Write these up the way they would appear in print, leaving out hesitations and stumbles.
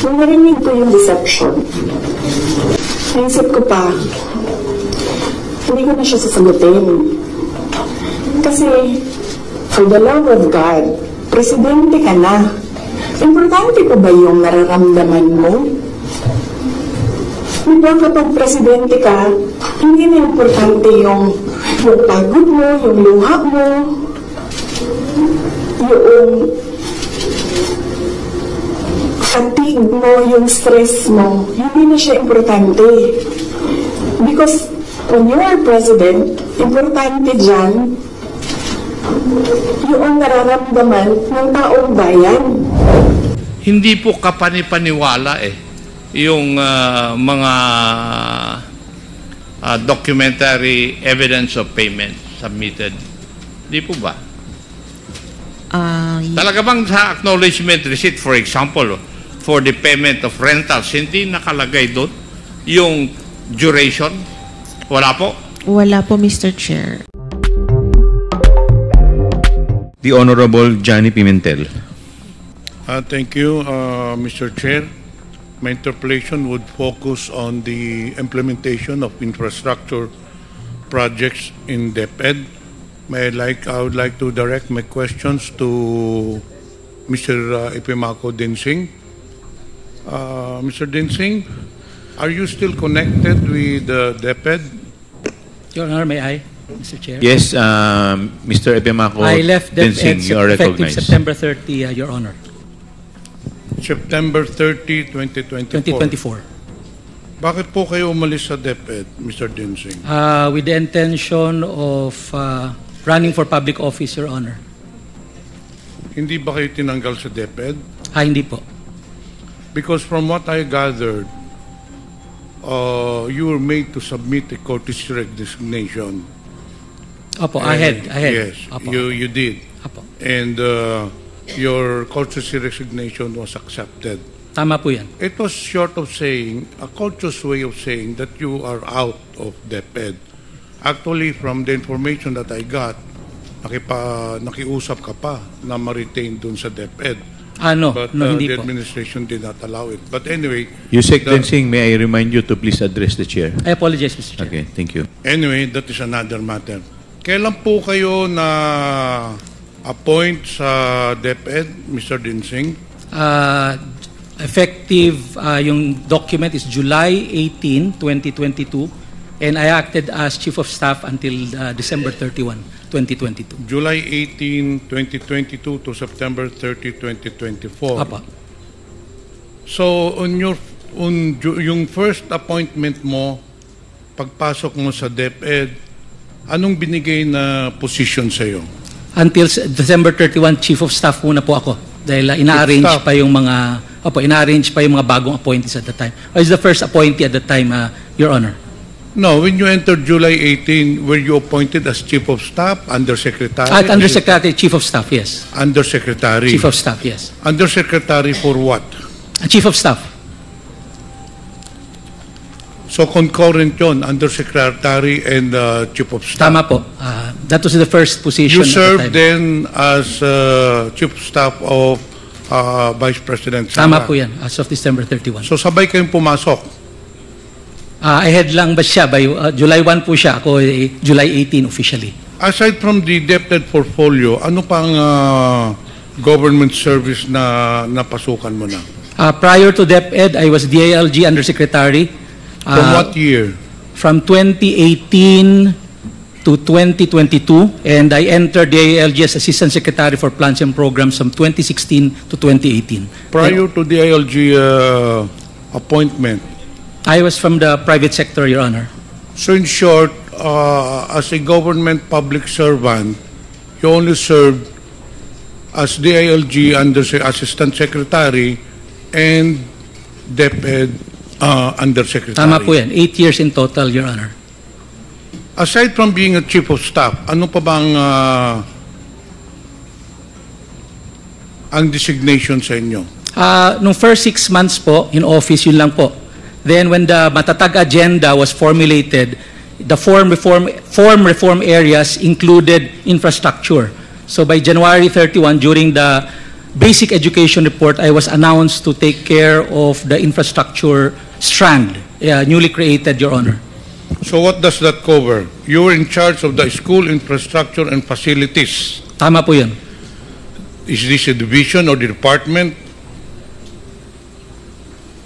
Nung narinig ko yung deception, naisip ko pa, hindi ko na siya sasagutin. Kasi, for the love of God, presidente ka na. Importante ko ba yung nararamdaman mo? Diba kapag presidente ka, hindi na importante yung pagod mo, yung luha mo, yung fatigue mo, yung stress mo, hindi na siya importante. Because when you are president, importante dyan yung nararamdaman ng taong bayan. Hindi po kapanipaniwala yung mga documentary evidence of payment submitted. Hindi po ba? Talaga bang sa acknowledgement receipt, for example, for the payment of rentals, hindi nakalagay doon yung duration? Wala po? Wala po, Mr. Chair. The Honorable Johnny Pimentel. Thank you, Mr. Chair. My interpellation would focus on the implementation of infrastructure projects in DepEd. I would like to direct my questions to Mr. Ipimako Dinsing. Mr. Dinsing, are you still connected with DepEd? Your Honor, may I, Mr. Chair? Yes, Mr. Ipimako I left Dinsing, DepEd you are effective recognized. September 30, Your Honor. September 30, 2024. 2024. Bakit po kayo umalis sa DepEd, Mr. Dinsing? With the intention of running for public office, Your Honor. Hindi ba kayo tinanggal sa DepEd? Hindi po. Because from what I gathered, you were made to submit a courtesy resignation. Opo, ahead. Yes, Opo. you did. Opo. And your courtesy resignation was accepted. Tama po yan. It was short of saying, a courteous way of saying that you are out of DepEd. Actually, from the information that I got, nakiusap ka pa na ma-retain dun sa DepEd. No, But hindi the po. administration did not allow it. But anyway... Yusek Dinsing, may I remind you to please address the chair? I apologize, Mr. Chair. Okay, thank you. Anyway, that is another matter. Kailan po kayo na appoint sa DepEd, Mr. Dinsing? Effective, yung document is July 18, 2022, and I acted as Chief of Staff until December 31, 2022. July 18, 2022 to September 30, 2024. Apa. So, yung first appointment mo, pagpasok mo sa DepEd, anong binigay na position sa'yo? Until December 31, Chief of Staff muna po ako. Dahil ina-arrange pa yung mga bagong appointees at the time. I was the first appointee at the time, Your Honor. No, when you entered July 18, were you appointed as Chief of Staff, Undersecretary? Undersecretary, Chief of Staff, yes. Undersecretary? Chief of Staff, yes. Undersecretary for what? Chief of Staff. So concurrent yun, Undersecretary and Chief of Staff? Tama po. That was the first position You at served the time. then as Chief of Staff of Vice President Sara? Tama po yan, as of December 31. So sabay kayong pumasok? Ahead lang ba siya? By, July 1 po siya. Ako, July 18 officially. Aside from the DepEd portfolio, ano pang government service na napasukan mo na? Prior to DepEd, I was DILG Undersecretary. From what year? From 2018 to 2022, and I entered DILG as Assistant Secretary for Plans and Programs from 2016 to 2018. Prior to DILG appointment, I was from the private sector, Your Honor. so in short, as a government public servant, you only served as DILG Assistant Secretary and DepEd Undersecretary. Tama po yan. 8 years in total, Your Honor. Aside from being a Chief of Staff, ano pa bang ang designation sa inyo? Nung first 6 months po, in office, yun lang po. Then when the Matatag agenda was formulated, the form reform areas included infrastructure. So by January 31, during the basic education report, I was announced to take care of the infrastructure strand, newly created, Your Honor. So what does that cover? You were in charge of the school infrastructure and facilities. Tama po yun. Is this a division or the department?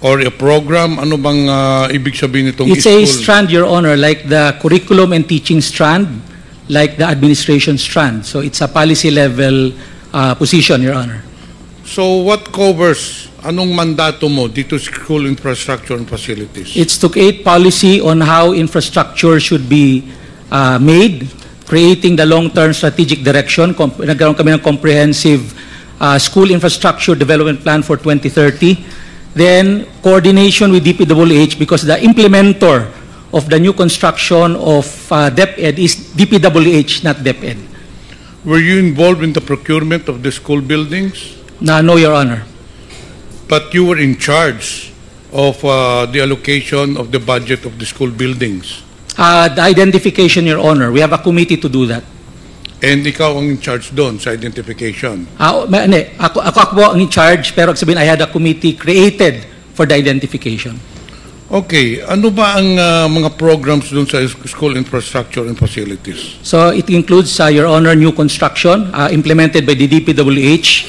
Or a program? Ano bang ibig sabihin nitong It's school? a strand, Your Honor, like the curriculum and teaching strand, like the administration strand. So it's a policy level position, Your Honor. So what covers, anong mandato mo dito sa school infrastructure and facilities? It's to create policy on how infrastructure should be made, creating the long-term strategic direction. Nagkaroon kami ng comprehensive school infrastructure development plan for 2030. Then, coordination with DPWH, because the implementer of the new construction of DepEd is DPWH, not DepEd. Were you involved in the procurement of the school buildings? No, Your Honor. But you were in charge of the allocation of the budget of the school buildings. The identification, Your Honor. We have a committee to do that. And ikaw ang in charge doon sa identification. Ako po ang in charge, pero sabihin, I had a committee created for the identification. Okay. Ano ba ang mga programs doon sa school infrastructure and facilities? So it includes, Your Honor, new construction implemented by the DPWH.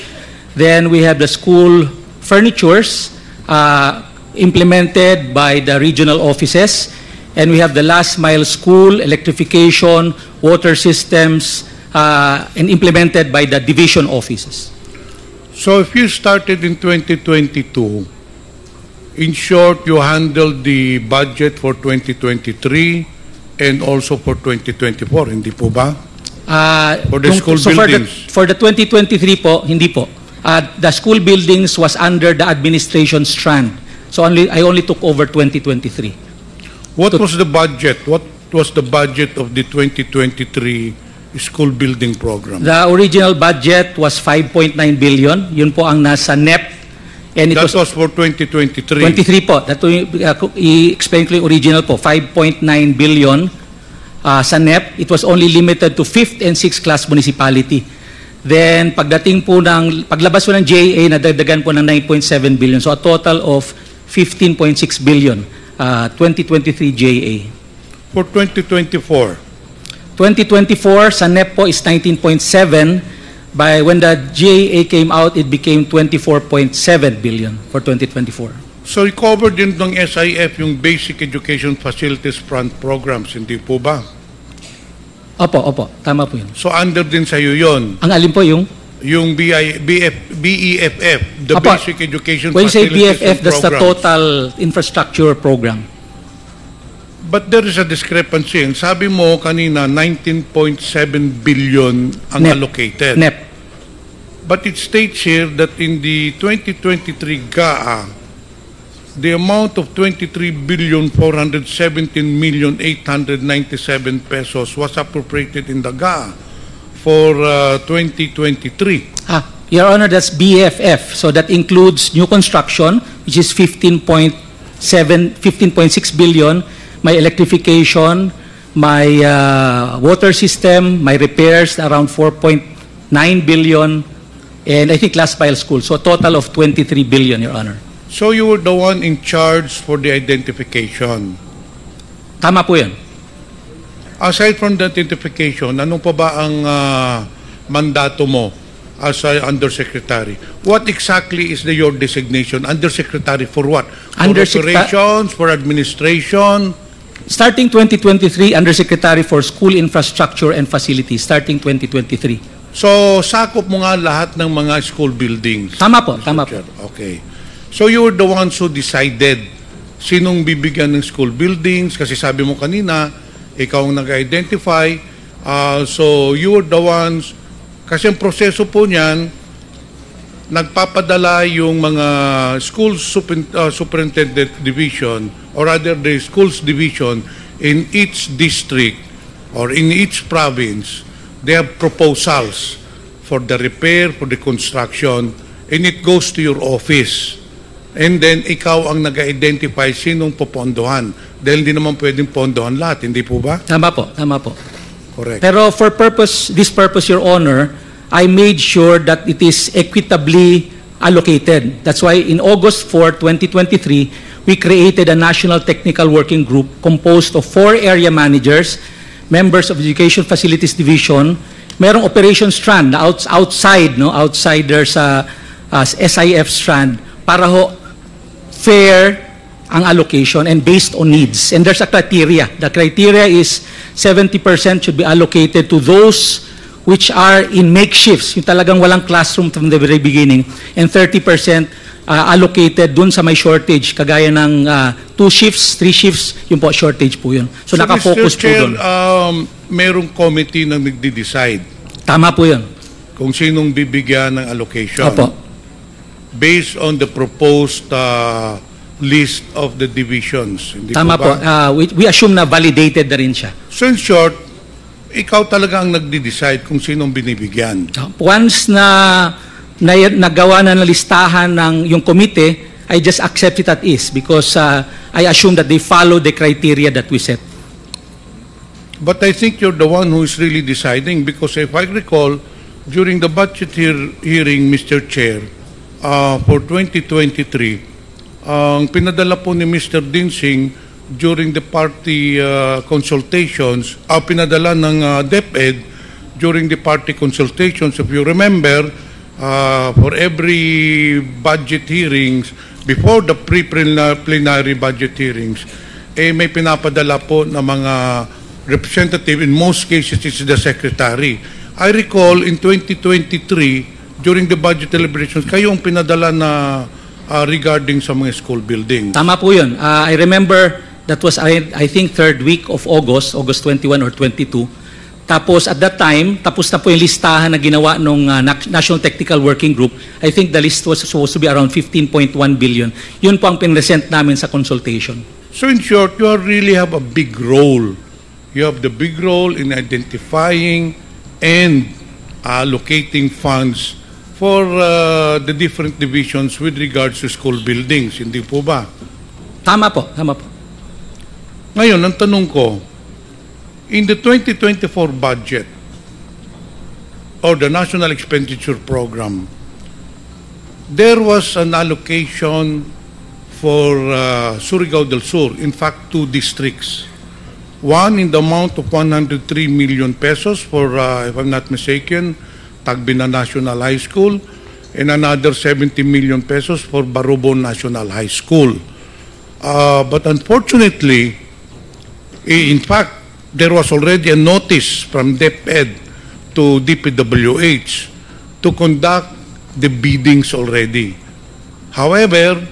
Then we have the school furnitures implemented by the regional offices. And we have the last mile school, electrification, water systems, and implemented by the division offices. So if you started in 2022, in short, you handled the budget for 2023 and also for 2024, hindi po ba? For the school buildings. For the 2023 po, hindi po. The school buildings was under the administration strand. So I only took over 2023. What was the budget? What was the budget of the 2023 school building program? The original budget was 5.9 billion. Yun po ang nasa NEP. And it That was for 2023. 23 po. That i-explain ko yung original po. 5.9 billion sa NEP. It was only limited to 5th and 6th class municipality. Then pagdating po paglabas po ng JA, nadagdagan po ng 9.7 billion. So a total of 15.6 billion. 2023 JA. For 2024? 2024, sa NEP po is 19.7. By when the GAA came out, it became 24.7 billion for 2024. So i-cover din ng SIF yung Basic Education Facilities Front Programs, hindi po ba? Opo. Tama po yun. So under din sa'yo yun? Ang alin po yung? Yung BEFF, the Opo. Basic Education When you say Facilities BFF, and that's the Programs. total infrastructure program. But there is a discrepancy. Ang sabi mo kanina, 19.7 billion ang NEP. allocated. NEP. But it states here that in the 2023 GAA, the amount of 23,417,897 pesos was appropriated in the GAA for 2023. Your Honor, that's BFF. So that includes new construction, which is 15.6 billion, my electrification, my water system, my repairs, around 4.9 billion, and I think last mile school. So a total of 23 billion, Your Honor. So you were the one in charge for the identification. Tama po yan. Aside from the identification, ano pa ba ang mandato mo as undersecretary? What exactly is your designation? Undersecretary for what? For operations, for administration? Starting 2023, Undersecretary for School Infrastructure and Facilities, starting 2023. So, sakop mo nga lahat ng mga school buildings. Tama po, tama po. Okay. So, you were the ones who decided sinong bibigyan ng school buildings kasi sabi mo kanina, ikaw ang nag-identify. So, you were the ones, kasi ang proseso po niyan, nagpapadala yung mga school superintendent division or rather the schools division in each district or in each province. They have proposals for the repair, for the construction, and it goes to your office. And then ikaw ang nag-identify sinong popondohan. Dahil hindi naman pwedeng pondohan lahat, hindi po ba? Tama po, tama po. Correct. Pero for this purpose, Your Honor, I made sure that it is equitably allocated. That's why in August 4, 2023, we created a National Technical Working Group composed of 4 area managers, members of Education Facilities Division, merong operation strand na outside there's a SIF strand para ho fair ang allocation and based on needs. And there's a criteria. The criteria is 70% should be allocated to those which are in makeshifts, yung talagang walang classroom from the very beginning, and 30% allocated dun sa may shortage, kagaya ng 2 shifts, 3 shifts, yung po shortage po yun. So nakafocus Mr. Chair, po dun. merong committee na nagde-decide Tama po yun. kung sinong bibigyan ng allocation. Opo. Based on the proposed list of the divisions. Hindi Tama po. ba? We assume na validated na rin siya. So in short, ikaw talaga ang nagde-decide kung sinong binibigyan. Once na nagawa na ng listahan ng yung komite, I just accept it at is because I assume that they follow the criteria that we set. But I think you're the one who is really deciding because if I recall, during the budget hearing, Mr. Chair, for 2023, ang pinadala po ni Mr. Dinsing during the party consultations, pinadala ng DepEd during the party consultations, if you remember, for every budget hearings, before the pre-plenary budget hearings, may pinapadala po ng mga representative, in most cases it's the secretary. I recall in 2023, during the budget deliberations, kayo ang pinadala na regarding sa mga school buildings. Tama po yun. I remember that was, I think, 3rd week of August 21 or 22. Tapos at that time, tapos na po yung listahan na ginawa ng National Technical Working Group. I think the list was supposed to be around 15.1 billion. Yun po ang pinresent namin sa consultation. So in short, you really have a big role. You have the big role in identifying and allocating funds for the different divisions with regards to school buildings. Hindi po ba? Tama po, tama po. Ngayon, ang tanong ko, in the 2024 budget or the National Expenditure Program, there was an allocation for Surigao del Sur, in fact, 2 districts. One in the amount of 103 million pesos for, if I'm not mistaken, Tagbina National High School, and another 70 million pesos for Barubon National High School. But unfortunately, in fact, there was already a notice from DepEd to DPWH to conduct the biddings already. However,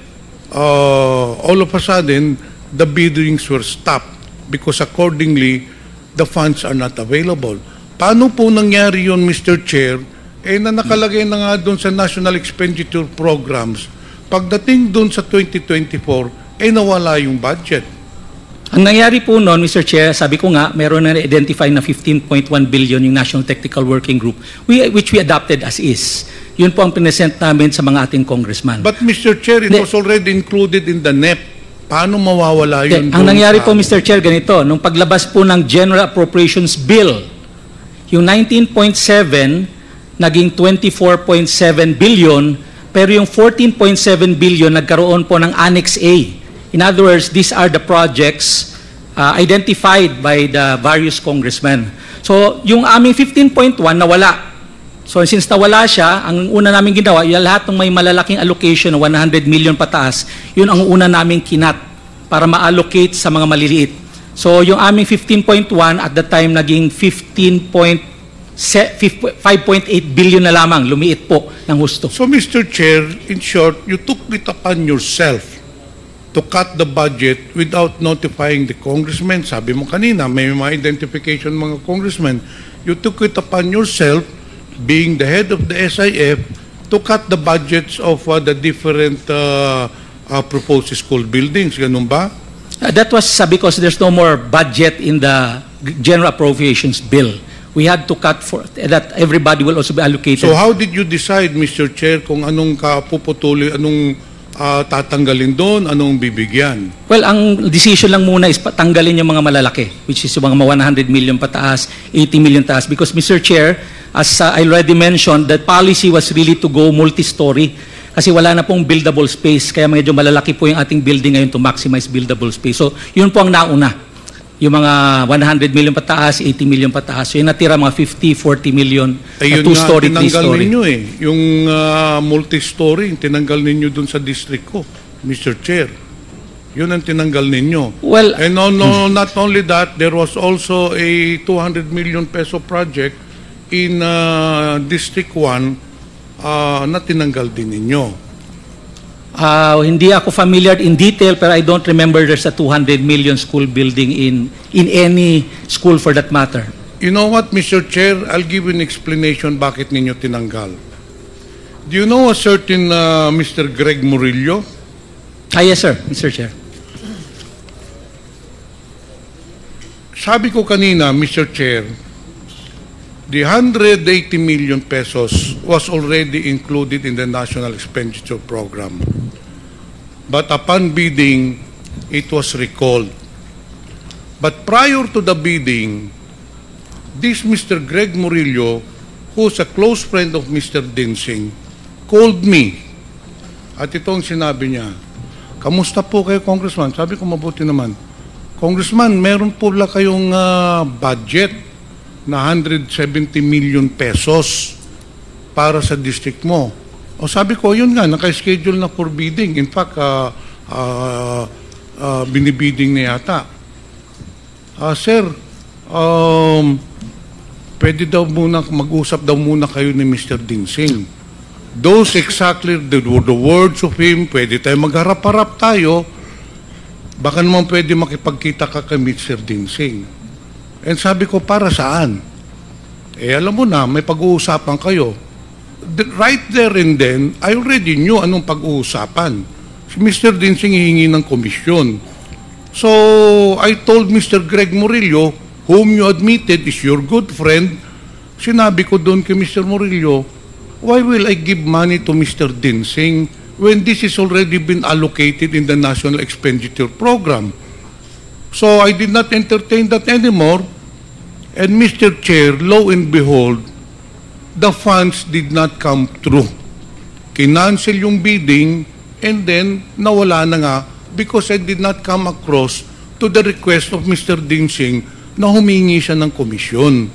all of a sudden, the biddings were stopped because accordingly, the funds are not available. Paano po nangyari yun, Mr. Chair? Na nakalagay na nga doon sa National Expenditure Programs, pagdating doon sa 2024, nawala yung budget. Ang nangyari po noon, Mr. Chair, sabi ko nga, meron na identify na 15.1 billion yung National Technical Working Group, which we adopted as is. Yun po ang pinesent namin sa mga ating congressman. But Mr. Chair, it was already included in the NEP. Paano mawawala yun? Ang nangyari po, Mr. Chair, ganito, nung paglabas po ng General Appropriations Bill, yung 19.7 naging 24.7 billion, pero yung 14.7 billion nagkaroon po ng Annex A. In other words, these are the projects identified by the various congressmen. So, yung aming 15.1 nawala. So, since nawala siya, ang una namin ginawa, yung lahat ng may malalaking allocation na 100 million pataas, yun ang una namin kinat para ma-allocate sa mga maliliit. So, yung aming 15.1 at the time naging 5.8 billion na lamang, lumiit po ng husto. So, Mr. Chair, in short, you took it upon yourself to cut the budget without notifying the congressmen. Sabi mo kanina, may mga identification mga congressmen. You took it upon yourself, being the head of the SIF, to cut the budgets of the different proposed school buildings. Ganun ba? That was because there's no more budget in the General Appropriations Bill. We had to cut for that everybody will also be allocated. So how did you decide, Mr. Chair, kung anong kapuputuli, anong tatanggalin doon, anong bibigyan? Well, ang decision lang muna is tanggalin yung mga malalaki, which is yung mga 100 million pataas, 80 million taas. Because, Mr. Chair, as I already mentioned, the policy was really to go multi-story kasi wala na pong buildable space, kaya medyo malalaki po yung ating building ngayon to maximize buildable space. So, yun po ang nauna. Yung mga 100 million pataas, 80 million pataas. So, yung natira mga 50, 40 million, two-story, tinanggal three-story. ninyo yung multi-story, tinanggal ninyo dun sa district ko, Mr. Chair. Yun ang tinanggal ninyo. Well, And not only that, there was also a 200 million peso project in District 1 na tinanggal din ninyo. Hindi ako familiar in detail, pero I don't remember there's a 200 million school building in any school for that matter. You know what, Mr. Chair? I'll give you an explanation bakit ninyo tinanggal. Do you know a certain Mr. Greg Murillo? Yes, sir, Mr. Chair. Sabi ko kanina, Mr. Chair, the 180 million pesos was already included in the National Expenditure Program. But upon bidding, it was recalled. But prior to the bidding, this Mr. Greg Murillo, who's a close friend of Mr. Dinsing, called me. At itong sinabi niya, kamusta po kayo, Congressman? Sabi ko, mabuti naman. Congressman, meron po lang kayong budget na 170 million pesos para sa district mo. O sabi ko, yun nga, naka-schedule na for bidding. In fact, binibidding na yata. Sir, pwede daw muna, mag-usap daw muna kayo ni Mr. Dinsing. Those exactly the words of him, pwede tayo magharap-harap tayo, baka naman pwede makipagkita ka kay Mr. Dinsing. And sabi ko, para saan? Alam mo na, may pag-uusapan kayo. Right there and then, I already knew anong pag-uusapan. Si Mr. Dinsing hihingi ng komisyon. So, I told Mr. Greg Murillo, whom you admitted is your good friend, sinabi ko doon kay Mr. Murillo, why will I give money to Mr. Dinsing when this has already been allocated in the National Expenditure Program? So, I did not entertain that anymore. And Mr. Chair, lo and behold, the funds did not come through. Kinancel yung bidding and then nawala na nga because I did not come across to the request of Mr. Dinsing na humingi siya ng komisyon.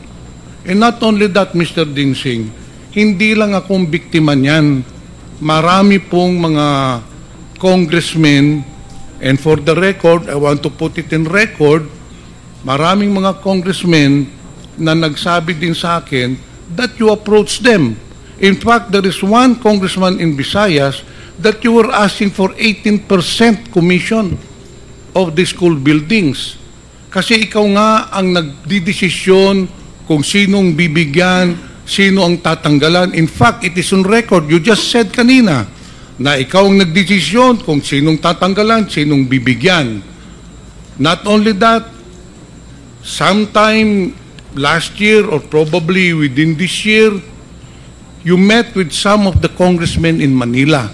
And not only that, Mr. Dinsing, hindi lang akong biktima niyan. Marami pong mga congressmen, and for the record, I want to put it in record, maraming mga congressmen na nagsabi din sa akin that you approach them. In fact, there is one congressman in Visayas that you were asking for 18% commission of the school buildings. Kasi ikaw nga ang nagdidesisyon kung sinong bibigyan, sino ang tatanggalan. In fact, it is on record. You just said kanina na ikaw ang nagdesisyon kung sinong tatanggalan, sinong bibigyan. Not only that, sometime last year or probably within this year, you met with some of the congressmen in Manila.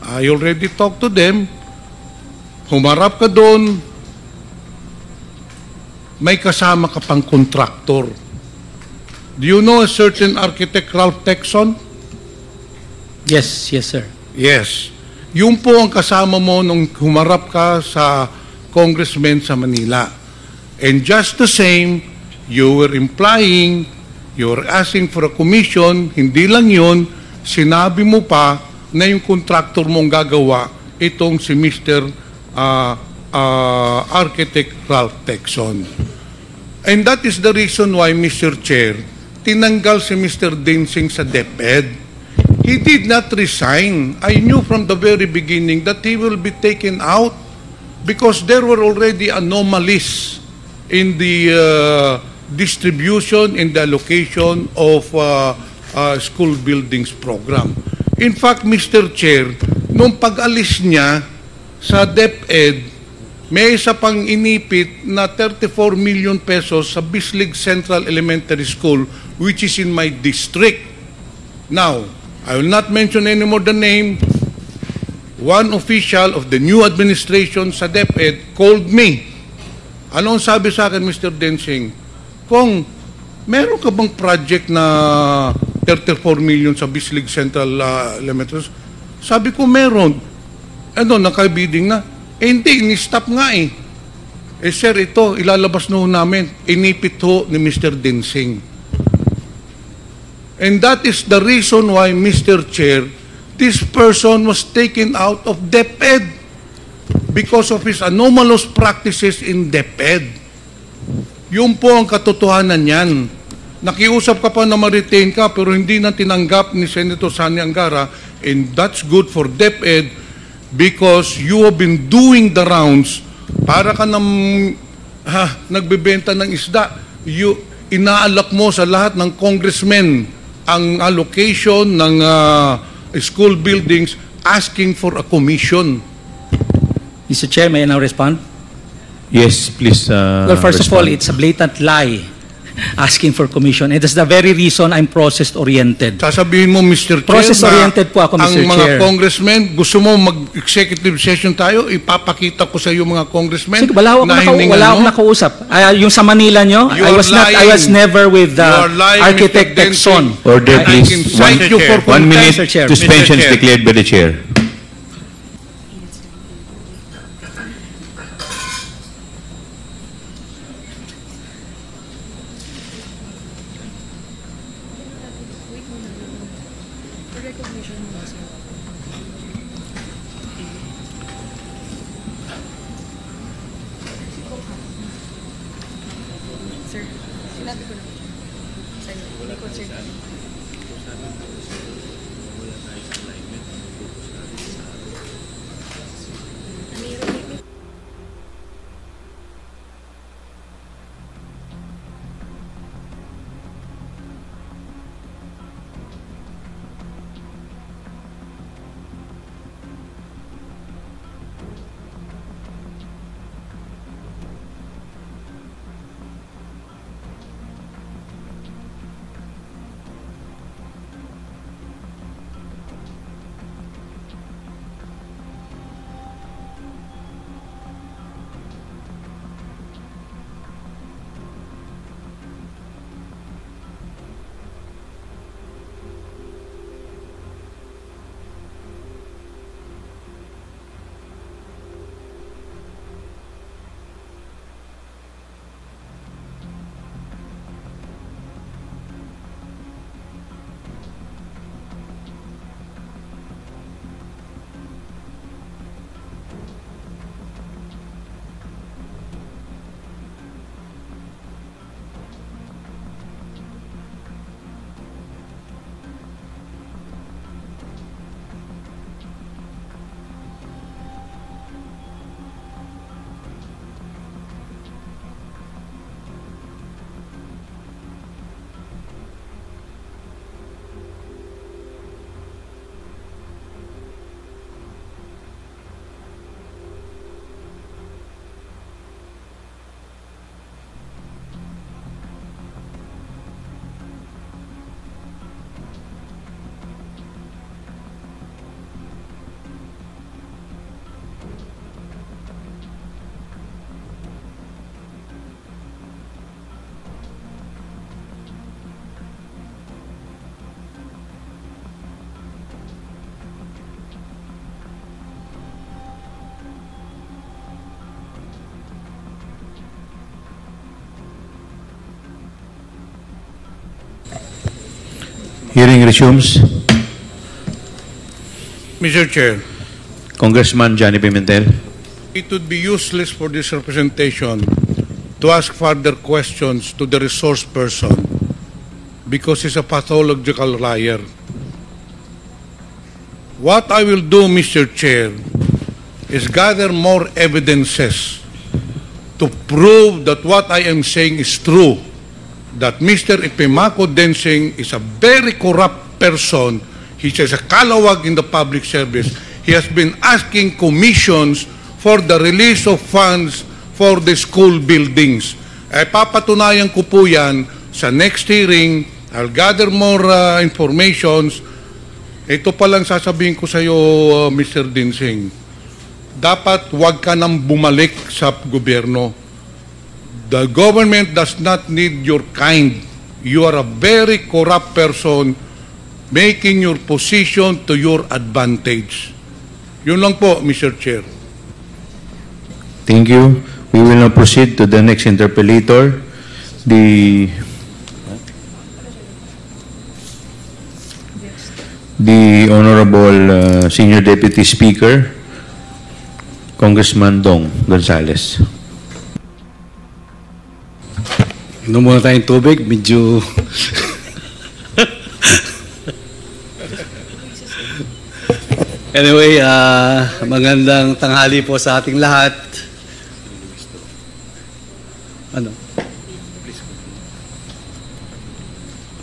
I already talked to them. Humarap ka doon, may kasama ka pang contractor. Do you know a certain architect, Ralph Texon? Yes, sir. Yes. Yung po ang kasama mo nung humarap ka sa congressmen sa Manila. And just the same, you were implying, you were asking for a commission, hindi lang yun, sinabi mo pa na yung contractor mong gagawa, itong si Mr. Architect Ralph Texon. And that is the reason why, Mr. Chair, tinanggal si Mr. Dinsing sa DepEd. He did not resign. I knew from the very beginning that he will be taken out because there were already anomalies in the distribution and the allocation of school buildings program. In fact, Mr. Chair, nung pag-alis niya sa DepEd, may isa pang inipit na 34 million pesos sa Bislig Central Elementary School, which is in my district. Now, I will not mention anymore the name. One official of the new administration sa DepEd called me. Anong sabi sa akin, Mr. Dinsing? Kung meron ka bang project na 34 million sa Bislig Central Elementary? Sabi ko, meron. Ano, nakabidding na. Hindi, ni-stop nga eh. Sir, ito, ilalabas na ho namin. Inipit ho ni Mr. Dinsing. And that is the reason why, Mr. Chair, this person was taken out of DepEd because of his anomalous practices in DepEd. Yun po ang katotohanan niyan. Nakiusap ka pa na ma-retain ka pero hindi na tinanggap ni Senator Sani Angara, and that's good for DepEd because you have been doing the rounds para ka nagbebenta ng isda. Inaalok mo sa lahat ng congressmen ang allocation ng school buildings asking for a commission. Mr. Chair, may I now respond? Yes, please. Well, first of all, respond. it's a blatant lie asking for commission. And that's the very reason I'm process-oriented. Sasabihin mo, Mr. Chair, Process-oriented po ako, Mr. ang mga Chair. congressmen, gusto mo mag-executive session tayo, ipapakita ko sa iyo mga congressmen. Sige, wala akong nakausap. Yung sa Manila nyo, I was never with Architect Texon. Order, please. Cite you for 1 minute. Mr. Chair. Suspension is Mr. Chair. declared by the chair. Hearing resumes. Mr. Chair, Congressman Johnny Pimentel. it would be useless for this representation to ask further questions to the resource person because he's a pathological liar. What I will do, Mr. Chair, is gather more evidences to prove that what I am saying is true, that Mr. Ipimako Densing is a very corrupt person. He is a kalawag in the public service. He has been asking commissions for the release of funds for the school buildings. Papatunayan ko po yan sa next hearing. I'll gather more informations. Ito palang sasabihin ko sa iyo, Mr. Dinsing. Dapat wag ka nang bumalik sa gobyerno. The government does not need your kind. You are a very corrupt person making your position to your advantage. Yun lang po, Mr. Chair. Thank you. We will now proceed to the next interpellator. The Honorable Senior Deputy Speaker, Congressman Dong Gonzales. Inom muna tayong tubig, medyo... Anyway, magandang tanghali po sa ating lahat.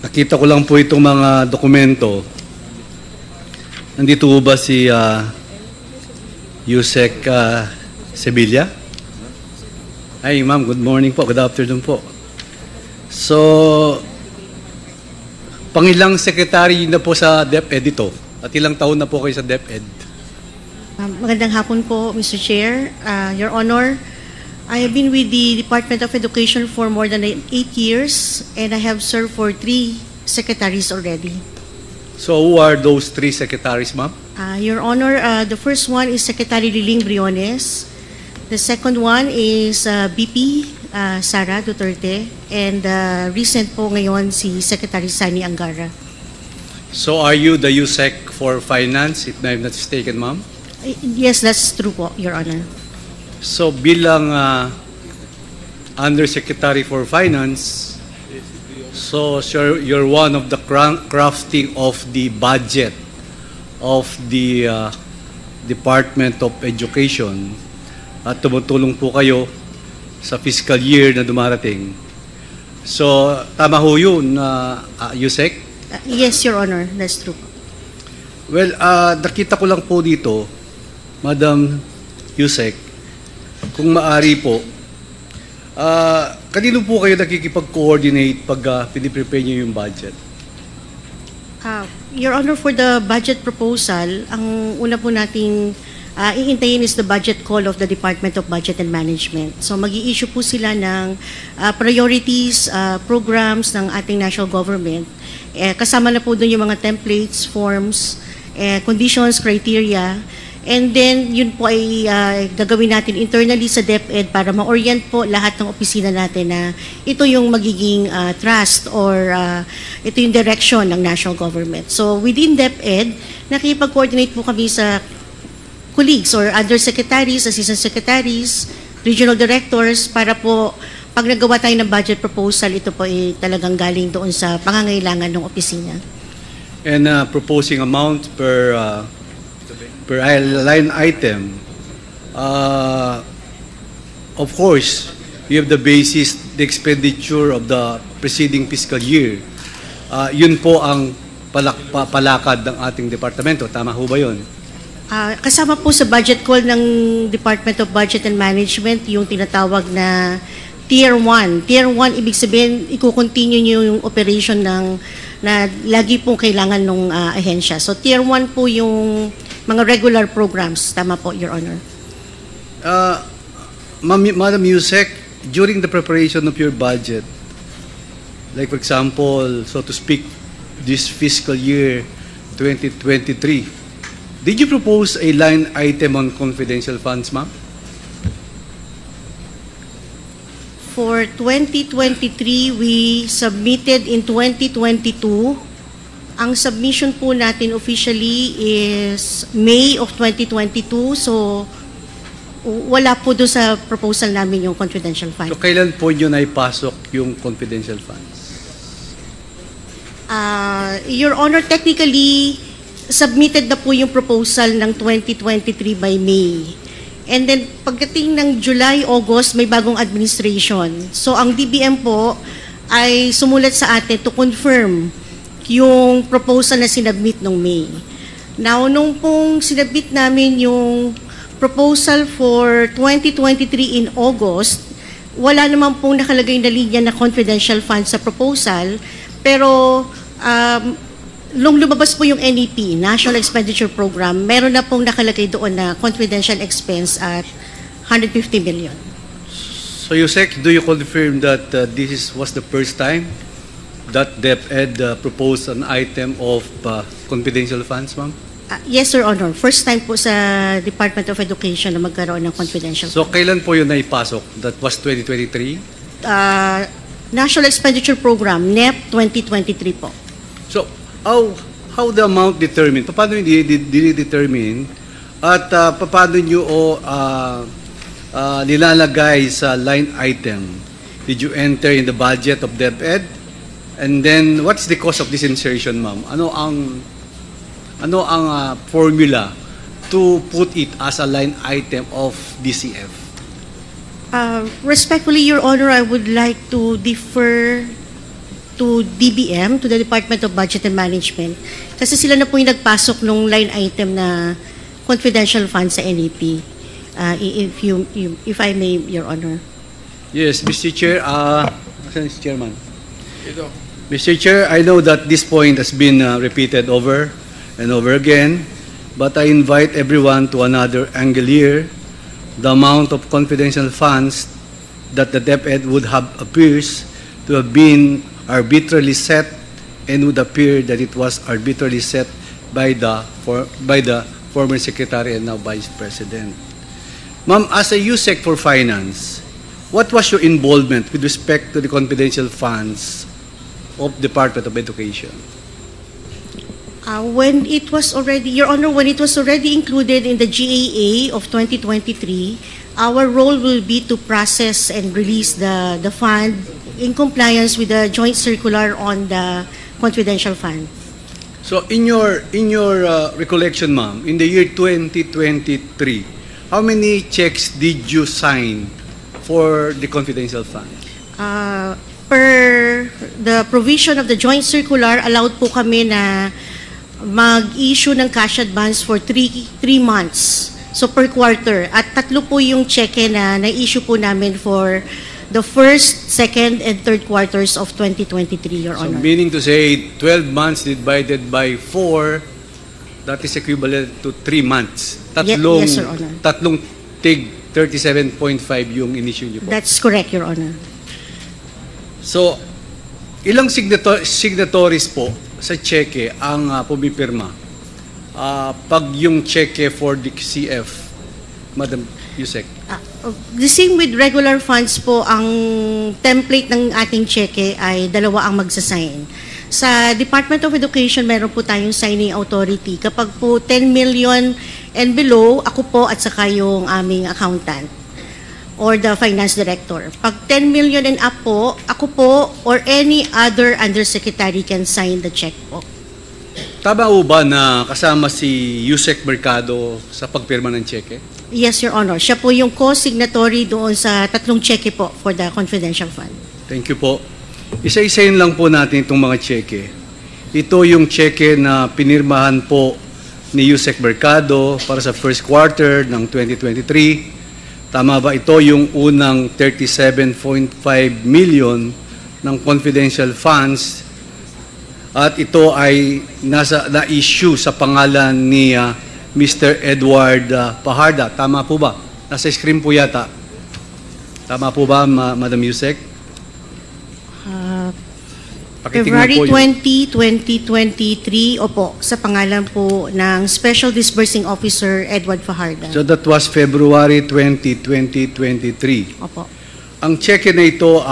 Nakita ko lang po itong mga dokumento. Nandito ba si Yusek Sevilla? Ay, ma'am, good morning po, good afternoon po. So, pangilang secretary na po sa DepEd ito? At ilang taon na po kayo sa DepEd? Magandang hapon po, Mr. Chair. Your Honor, I have been with the Department of Education for more than 8 years, and I have served for 3 secretaries already. So, who are those 3 secretaries, ma'am? Your Honor, the first one is Secretary Liling Briones. The second one is BP Sara Duterte, and recent po ngayon si Secretary Sani Angara. So, are you the USEC for Finance, if I'm not mistaken, ma'am? Yes, that's true po, Your Honor. So, bilang Undersecretary for Finance, so you're one of the crafting of the budget of the Department of Education at tumutulong po kayo sa fiscal year na dumarating. So, tama ho yun, USEC? Yes, Your Honor, that's true. Well, nakita ko lang po dito, Madam Yusek, kung maari po, kanino po kayo nakikipag-coordinate pag piniprepare nyo yung budget? Your Honor, for the budget proposal, ang una po nating iintayin is the budget call of the Department of Budget and Management. So mag-i-issue po sila ng priorities, programs ng ating national government. Kasama na po doon yung mga templates, forms, conditions, criteria. And then, yun po ay gagawin natin internally sa DepEd para ma-orient po lahat ng opisina natin na ito yung magiging trust or ito yung direction ng national government. So, within DepEd, nakipag-coordinate po kami sa colleagues or undersecretaries, assistant secretaries, regional directors para po pag nagawa tayo ng budget proposal, ito po ay talagang galing doon sa pangangailangan ng opisina. And proposing amount per line item, of course, you have the basis, the expenditure of the preceding fiscal year. Yun po ang palakad ng ating departamento. Tama ho ba yun? Kasama po sa budget call ng Department of Budget and Management yung tinatawag na Tier 1. Tier 1, ibig sabihin, i-continue nyo yung operation na lagi pong kailangan ng ahensya. So, Tier 1 po yung mga regular programs. Tama po, Your Honor. Madam Yusek, during the preparation of your budget, like for example, so to speak, this fiscal year 2023, did you propose a line item on confidential funds, ma'am? For 2023, we submitted in 2022. Ang submission po natin officially is May of 2022. So, wala po doon sa proposal namin yung confidential fund. So, kailan po nyo na ipasok yung confidential funds? Your Honor, technically, submitted na po yung proposal ng 2023 by May. And then, pagdating ng July, August, may bagong administration. So, ang DBM po ay sumulat sa atin to confirm yung proposal na sinabmit noong May. Now, nung pong sinabmit namin yung proposal for 2023 in August, wala naman pong nakalagay na linya na confidential fund sa proposal, pero nung lumabas po yung NEP, National Expenditure Program, meron na pong nakalagay doon na confidential expense at 150 million. So, Yusek, do you confirm that this was the first time that DepEd proposed an item of confidential funds, ma'am? Yes, Your Honor. First time po sa Department of Education na magkaroon ng confidential So, kailan po yun naipasok? That was 2023? National Expenditure Program, NEP 2023 po. So, how the amount determined? Paano determine? At paano nyo nilalagay sa line item? Did you enter in the budget of DepEd? And then, what's the cost of this insertion, ma'am? Ano ang formula to put it as a line item of DCF? Respectfully, Your Honor, I would like to defer to DBM, to the Department of Budget and Management, kasi sila na po yung nagpasok nung line item na confidential funds sa NEP. If I may, Your Honor. Yes, Mr. Chair. Mr. Chairman. Mr. Chair, I know that this point has been repeated over and over again, but I invite everyone to another angle here. The amount of confidential funds that the DepEd would have appears to have been arbitrarily set, and would appear that it was arbitrarily set by the former Secretary and now Vice President. Ma'am, as a USEC for Finance, what was your involvement with respect to the confidential funds of Department of Education? When it was already, Your Honor, when it was already included in the GAA of 2023, our role will be to process and release the fund in compliance with the joint circular on the confidential fund. So, in your recollection, ma'am, in the year 2023, how many checks did you sign for the confidential fund? Per the provision of the joint circular, allowed po kami na mag-issue ng cash advance for 3 months. So per quarter. At 3 po yung cheque na na-issue po namin for the first, second, and third quarters of 2023, Your Honor. So meaning to say, 12 months divided by 4, that is equivalent to 3 months. Yes, Your Honor. Tatlong tig 37.5 yung in-issue niyo po. That's correct, Your Honor. So, ilang signatories po sa cheque ang pumipirma pag yung cheque for the CF, Madam Yusek? The same with regular funds po, ang template ng ating cheque ay 2 ang magsasign. Sa Department of Education, meron po tayong signing authority. Kapag po 10 million and below, ako po at saka yung aming accountant or the finance director. Pag 10 million and up po, ako po or any other undersecretary can sign the check po. Tama po ba na kasama si Yusek Mercado sa pagpirma ng cheque? Yes, Your Honor. Siya po yung co-signatory doon sa 3 cheque po for the confidential fund. Thank you po. Isa-isayin lang po natin itong mga cheque. Ito yung cheque na pinirmahan po ni Yusek Mercado para sa first quarter ng 2023. Tama ba ito yung unang 37.5 million ng confidential funds at ito ay na-issue sa pangalan ni Mr. Edward Paharda. Tama po ba? Nasa screen po yata. Tama po ba, Madam Yusek? February 20, 2023, opo, sa pangalan po ng Special Disbursing Officer Edward Fajarda. So that was February 20, 2023. Opo. Ang cheque na ito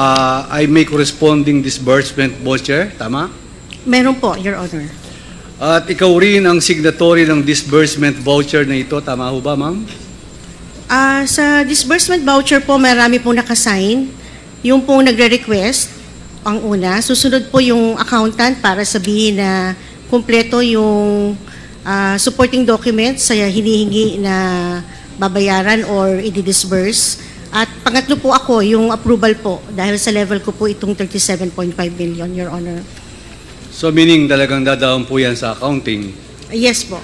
ay may corresponding disbursement voucher, tama? Meron po, Your Honor. At ikaw rin ang signatory ng disbursement voucher na ito, tama ho ba, ma'am? Sa disbursement voucher po, marami pong nakasign. Yung pong nagre-request, ang una. Susunod po yung accountant para sabihin na kumpleto yung supporting documents sa hinihingi na babayaran or i-disburse. At pangatlo po ako, yung approval po, dahil sa level ko po itong 37.5 million, Your Honor. So meaning talagang dadaan po yan sa accounting? Yes po.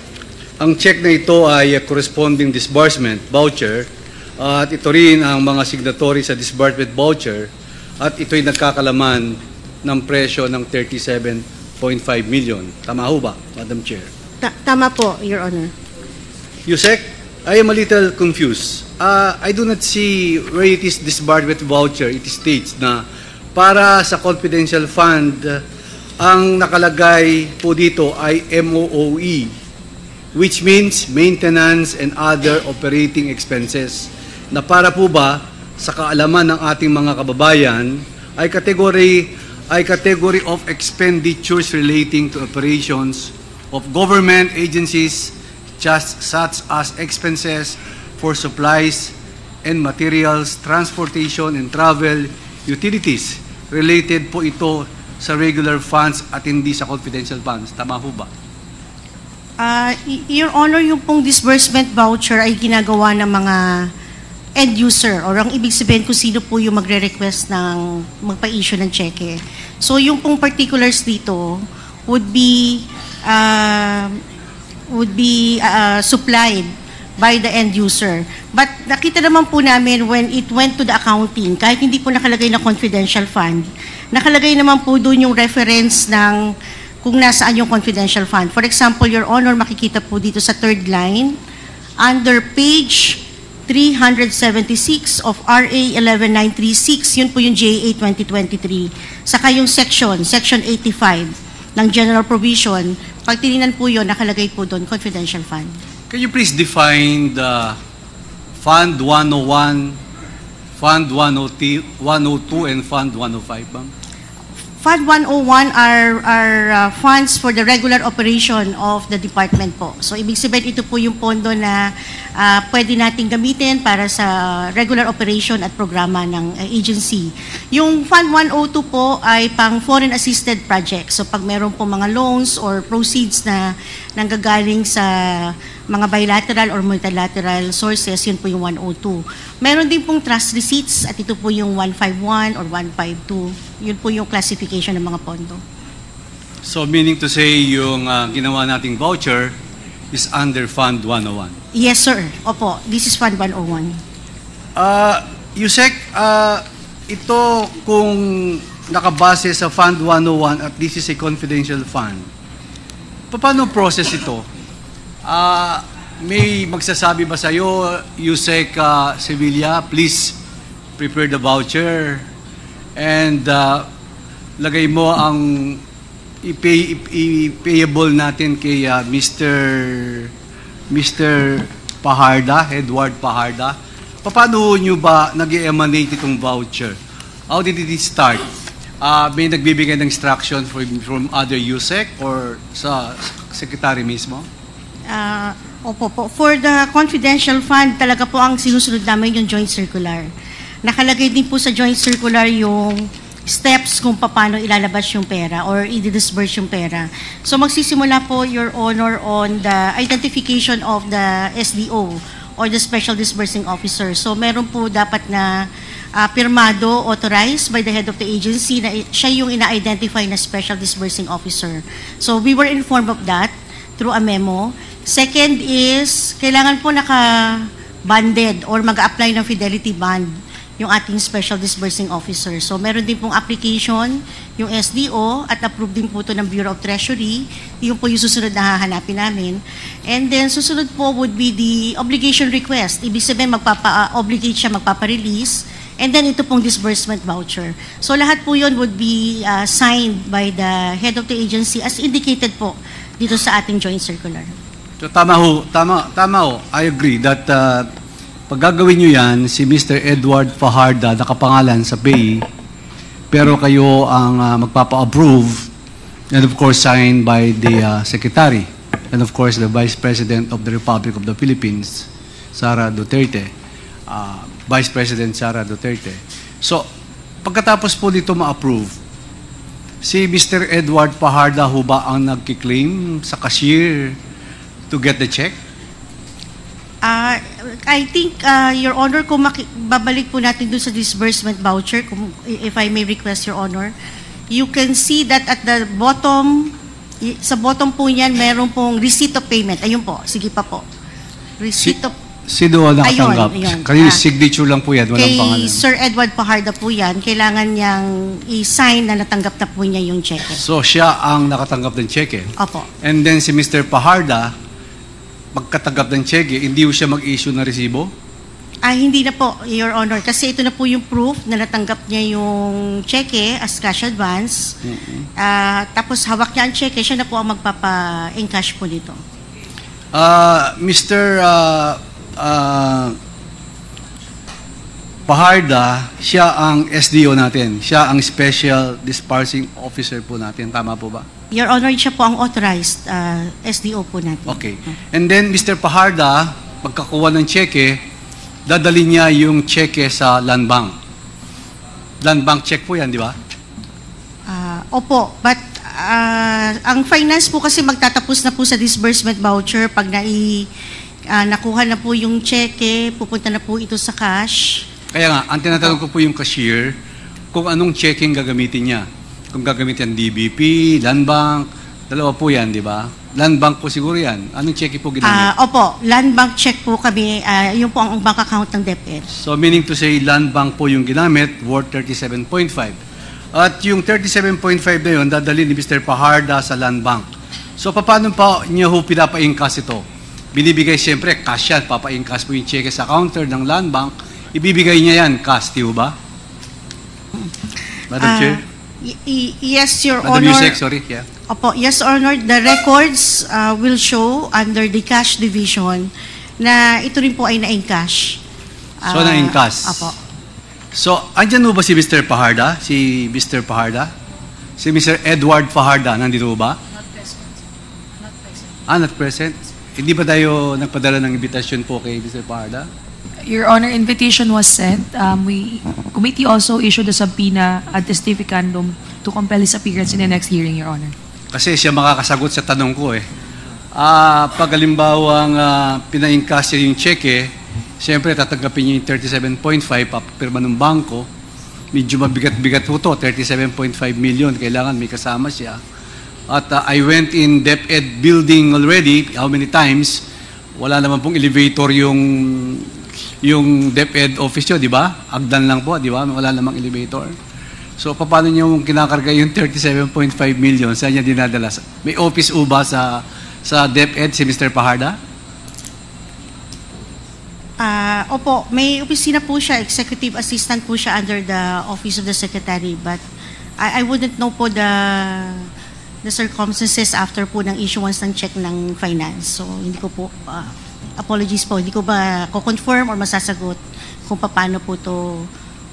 Ang check na ito ay corresponding disbursement voucher at ito rin ang mga signatory sa disbursement voucher at ito'y nagkakalaman ng presyo ng 37.5 million. Tama ho ba, Madam Chair? Tama po, Your Honor. Yusek, I am a little confused. I do not see where it is disbursement voucher. It states na para sa confidential fund ang nakalagay po dito ay MOOE, which means Maintenance and Other Operating Expenses, na para po ba sa kaalaman ng ating mga kababayan ay category of expenditures relating to operations of government agencies such as expenses for supplies and materials, transportation and travel, utilities. Related po ito sa regular funds at hindi sa confidential funds. Tama po ba? Your Honor, yung pong disbursement voucher ay ginagawa ng mga end user or ang ibig sabihin kung sino po yung magre-request ng magpa-issue ng cheque. So yung pong particulars dito would be supplied by the end user. But nakita naman po namin when it went to the accounting, kahit hindi po nakalagay na confidential fund, nakalagay naman po doon yung reference ng kung nasaan yung confidential fund. For example, Your Honor, makikita po dito sa third line, under page 376 of RA 11936, yun po yung JA 2023. Saka yung section 85 ng General Provision, pag tinignan po yun, nakalagay po doon, confidential fund. Can you please define the Fund 101, Fund 102, and Fund 105, ma'am? Fund 101 are funds for the regular operation of the department po. So, ibig sabihin, ito po yung pondo na pwede nating gamitin para sa regular operation at programa ng agency. Yung Fund 102 po ay pang foreign assisted projects. So, pag meron po mga loans or proceeds na nanggagaling sa mga bilateral or multilateral sources, yun po yung 102. Meron din pong trust receipts at ito po yung 151 or 152. Yun po yung classification ng mga pondo. So meaning to say, yung ginawa nating voucher is under Fund 101? Yes, sir. Opo, this is Fund 101. Yusek, ito kung nakabase sa Fund 101 at this is a confidential fund, paano process ito? May magsasabi ba sa'yo, Yusek Sevilla, please prepare the voucher and lagay mo ang i-payable natin kay Mr. Paharda, Edward Paharda. Paano nyo ba nag-emanate itong voucher? How did it start? May nagbibigay ng instruction from other USEC or sa secretary mismo? Opo po. For the confidential fund, talaga po ang sinusunod namin yung joint circular. Nakalagay din po sa joint circular yung steps kung paano ilalabas yung pera or i-disburse yung pera. So magsisimula po, Your Honor, on the identification of the SDO or the Special Disbursing Officer. So meron po dapat na pirmado, authorized by the head of the agency na siya yung ina-identify na Special Disbursing Officer. So we were informed of that through a memo. Second is, kailangan po naka-banded or mag-apply ng fidelity bond yung ating Special Disbursing Officer. So meron din pong application, yung SDO, at approved din po ito ng Bureau of Treasury. Yung po yung susunod na hahanapin namin. And then susunod po would be the obligation request. Ibig sabihin magpapa-obligate siya, magpapa-release. And then ito pong disbursement voucher. So lahat po yun would be signed by the head of the agency as indicated po dito sa ating joint circular. So, tama ho. I agree that pag gagawin nyo yan, si Mr. Edward Fajarda nakapangalan sa PAYE, pero kayo ang magpapa-approve and of course signed by the Secretary and of course the Vice President of the Republic of the Philippines, Sara Duterte, Vice President Sara Duterte. So, pagkatapos po dito ma-approve, si Mr. Edward Fajarda ho ba ang nagkiklaim sa cashier to get the check? I think, Your Honor, kung babalik po natin doon sa disbursement voucher, if I may request, Your Honor, you can see that at the bottom, sa bottom po niyan, meron pong receipt of payment. Ayun po, sige pa po. Receipt of... Sino ang nakatanggap? Kanina signature lang po yan, walang pangalan. Kay Sir Edward Fajarda po yan, kailangan niyang i-sign na natanggap na po niya yung check. So, siya ang nakatanggap ng cheque? Opo. And then si Mr. Fajarda, pagkatanggap ng cheque, hindi siya mag-issue ng resibo? Hindi na po, Your Honor, kasi ito na po yung proof na natanggap niya yung cheque as cash advance. Tapos hawak niya ang cheque, siya na po ang magpapa-encash po dito. Mr. Paharda, siya ang SDO natin. Siya ang Special Disbursing Officer po natin. Tama po ba? Your Honor, siya po ang authorized SDO po natin. Okay. And then, Mr. Paharda, pagkakuha ng cheque, dadali niya yung cheque sa Land Bank. Land Bank check po yan, di ba? Opo, but ang finance po kasi magtatapos na po sa disbursement voucher pag nakuha na po yung cheque, pupunta na po ito sa cash. Kaya nga, ang tinatanong ko po yung cashier, kung anong checking gagamitin niya. Kung gagamitin DBP, Land Bank, dalawa po yan, di ba? Land Bank po siguro yan. Anong check po ginamit? Opo, Land Bank check po kami, yun po ang bank account ng DepEd. So meaning to say, Land Bank po yung ginamit, worth 37.5. At yung 37.5 na yun, dadali ni Mr. Paharda sa Land Bank. So paano pa niya ho pinapa-incas ito? Binibigay siyempre, cash yan, papa-incas po yung check sa counter ng Land Bank, ibibigay niya yan, cash, di ba? Madam Chair? Yes, Your Madam Honor. Yusek, sorry. Yeah. Opo, yes, Honor. The records will show under the cash division na ito rin po ay na-encash. So, na-encash. Opo. So, andyan mo ba si Mr. Paharda? Si Mr. Paharda? Si Mr. Edward Paharda, nandito ba? Not present. Not present. Not present? Hindi ba tayo nagpadala ng invitation po kay Mr. Paharda? Your Honor, invitation was sent. Committee also issued a subpoena ad testificandum to compel his appearance in the next hearing, Your Honor. Kasi siya makakasagot sa tanong ko eh. Pag halimbawang pina-encash yung cheque, siyempre tatanggapin niya yung 37.5, papirma ng bangko, medyo mabigat-bigat po to, 37.5 million, kailangan may kasama siya. At I went in DepEd building already, how many times, wala naman pong elevator yung DepEd office nyo, di ba? Agdan lang po, di ba? Wala namang elevator. So, paano nyo kinakarga yung 37.5 million? Saan niya dinadala? May office ba sa DepEd si Mr. Paharda? Opo, may opisina po siya, executive assistant po siya under the office of the secretary, but I wouldn't know po the circumstances after po ng issuance ng check ng finance. So, hindi ko po, apologies po, hindi ko ba ko-confirm or masasagot kung paano po to